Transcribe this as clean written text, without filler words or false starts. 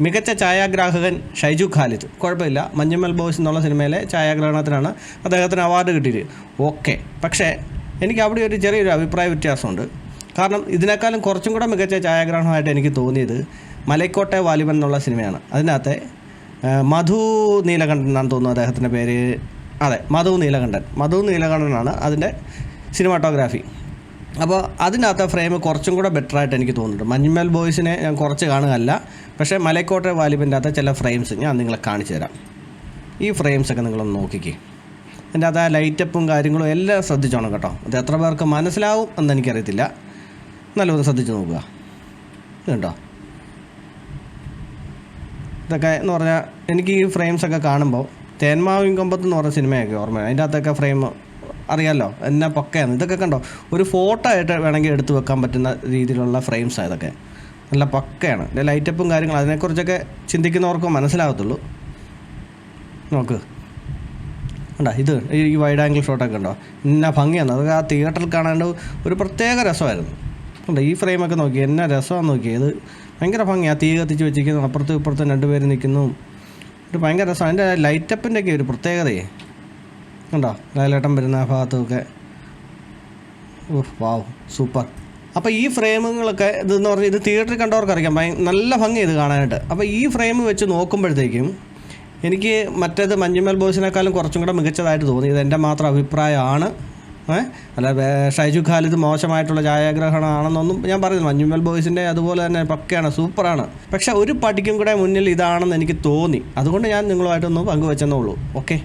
മികച്ച ഛായാഗ്രാഹകൻ ഷൈജു ഖാലിദ്, കുഴപ്പമില്ല. മഞ്ഞുമൽ ബോയ്സ് എന്നുള്ള സിനിമയിലെ ഛായാഗ്രഹണത്തിനാണ് അദ്ദേഹത്തിന് അവാർഡ് കിട്ടിയത്. ഓക്കെ, പക്ഷേ എനിക്ക് അവിടെ ഒരു ചെറിയൊരു അഭിപ്രായ വ്യത്യാസമുണ്ട്. കാരണം ഇതിനേക്കാളും കുറച്ചും കൂടെ മികച്ച ഛായാഗ്രഹണമായിട്ട് എനിക്ക് തോന്നിയത് മലൈക്കോട്ടെ വാലിബൻ എന്നുള്ള സിനിമയാണ്. അതിനകത്തെ മധു നീലകണ്ഠൻ എന്നാണ് തോന്നുന്നു അദ്ദേഹത്തിൻ്റെ പേര്. അതെ, മധു നീലകണ്ഠനാണ് അതിൻ്റെ സിനിമാറ്റോഗ്രാഫി. അപ്പോൾ അതിനകത്തെ ഫ്രെയിം കുറച്ചും കൂടെ ബെറ്ററായിട്ട് എനിക്ക് തോന്നുന്നുണ്ട്. മഞ്ഞുമൽ ബോയ്സിനെ ഞാൻ കുറച്ച് കാണുകയല്ല, പക്ഷേ മലൈക്കോട്ടെ വാലിബൻ്റെ അകത്തെ ചില ഫ്രെയിംസ് ഞാൻ നിങ്ങളെ കാണിച്ചു തരാം. ഈ ഫ്രെയിംസൊക്കെ നിങ്ങളൊന്ന് നോക്കിക്കേ. എൻ്റെ അത് ആ ലൈറ്റപ്പും കാര്യങ്ങളും എല്ലാം ശ്രദ്ധിച്ചോണം കേട്ടോ. അത് എത്ര പേർക്ക് മനസ്സിലാവും എന്നെനിക്കറിയത്തില്ല. നല്ലപോലെ ശ്രദ്ധിച്ച് നോക്കുക. ഇതുണ്ടോ? ഇതൊക്കെ എന്ന് പറഞ്ഞാൽ എനിക്ക് ഈ ഫ്രെയിംസൊക്കെ കാണുമ്പോൾ തേന്മാവിൻ കൊമ്പത്ത് എന്ന് പറഞ്ഞ സിനിമയൊക്കെ ഓർമ്മ. അതിൻ്റെ അകത്തൊക്കെ ഫ്രെയിം അറിയാമല്ലോ, എന്നാ പക്കയാണ്. ഇതൊക്കെ കണ്ടോ, ഒരു ഫോട്ടോ ആയിട്ട് വേണമെങ്കിൽ എടുത്ത് വെക്കാൻ പറ്റുന്ന രീതിയിലുള്ള ഫ്രെയിംസാണ് ഇതൊക്കെ. നല്ല പക്കയാണ്. ഇതിൻ്റെ ലൈറ്റപ്പും കാര്യങ്ങളും അതിനെക്കുറിച്ചൊക്കെ ചിന്തിക്കുന്നവർക്ക് മനസ്സിലാകത്തുള്ളൂ. നോക്ക് കണ്ടോ, ഇത് ഈ വൈഡ് ആംഗിൾ ഷോട്ടൊക്കെ ഉണ്ടോ, എന്നാ ഭംഗിയാണ്. അതൊക്കെ ആ തിയേറ്ററിൽ കാണാണ്ട് ഒരു പ്രത്യേക രസമായിരുന്നു. കണ്ടോ ഈ ഫ്രെയിമൊക്കെ നോക്കി, എന്നാ രസമാണെന്ന് നോക്കി. ഇത് ഭയങ്കര ഭംഗിയാണ്. തീ കത്തിച്ച് വെച്ചിരിക്കുന്നു, അപ്പുറത്തും ഇപ്പുറത്തും രണ്ടുപേര് നിൽക്കുന്നു. ഇത് ഭയങ്കര രസമാണ്. അതിൻ്റെ ലൈറ്റപ്പിൻ്റെയൊക്കെ ഒരു പ്രത്യേകതയെ കണ്ടോ, ലാലേട്ടൻ വരുന്ന ആ ഭാഗത്തൊക്കെ. വാവ്, സൂപ്പർ. അപ്പോൾ ഈ ഫ്രെയിമുകളൊക്കെ ഇതെന്ന് പറഞ്ഞാൽ ഇത് തിയേറ്ററിൽ കണ്ടവർക്കറിയാം നല്ല ഭംഗി ഇത് കാണാനായിട്ട്. അപ്പോൾ ഈ ഫ്രെയിം വെച്ച് നോക്കുമ്പോഴത്തേക്കും എനിക്ക് മറ്റേത് മഞ്ഞുമൽ ബോയ്സിനേക്കാളും കുറച്ചും കൂടെ മികച്ചതായിട്ട് തോന്നി. ഇത് എൻ്റെ മാത്രം അഭിപ്രായമാണ്. അല്ല ഷൈജു ഖാലിദ് മോശമായിട്ടുള്ള ഛായാഗ്രഹണമാണെന്നൊന്നും ഞാൻ പറയുന്നു. മഞ്ഞുമൽ ബോയ്സിൻ്റെ അതുപോലെ തന്നെ പക്കയാണ്, സൂപ്പറാണ്. പക്ഷേ ഒരു പടിക്കും കൂടെ മുന്നിൽ ഇതാണെന്ന് എനിക്ക് തോന്നി. അതുകൊണ്ട് ഞാൻ നിങ്ങളുമായിട്ടൊന്ന് പങ്കുവെച്ചെന്നേ ഉള്ളൂ. ഓക്കെ.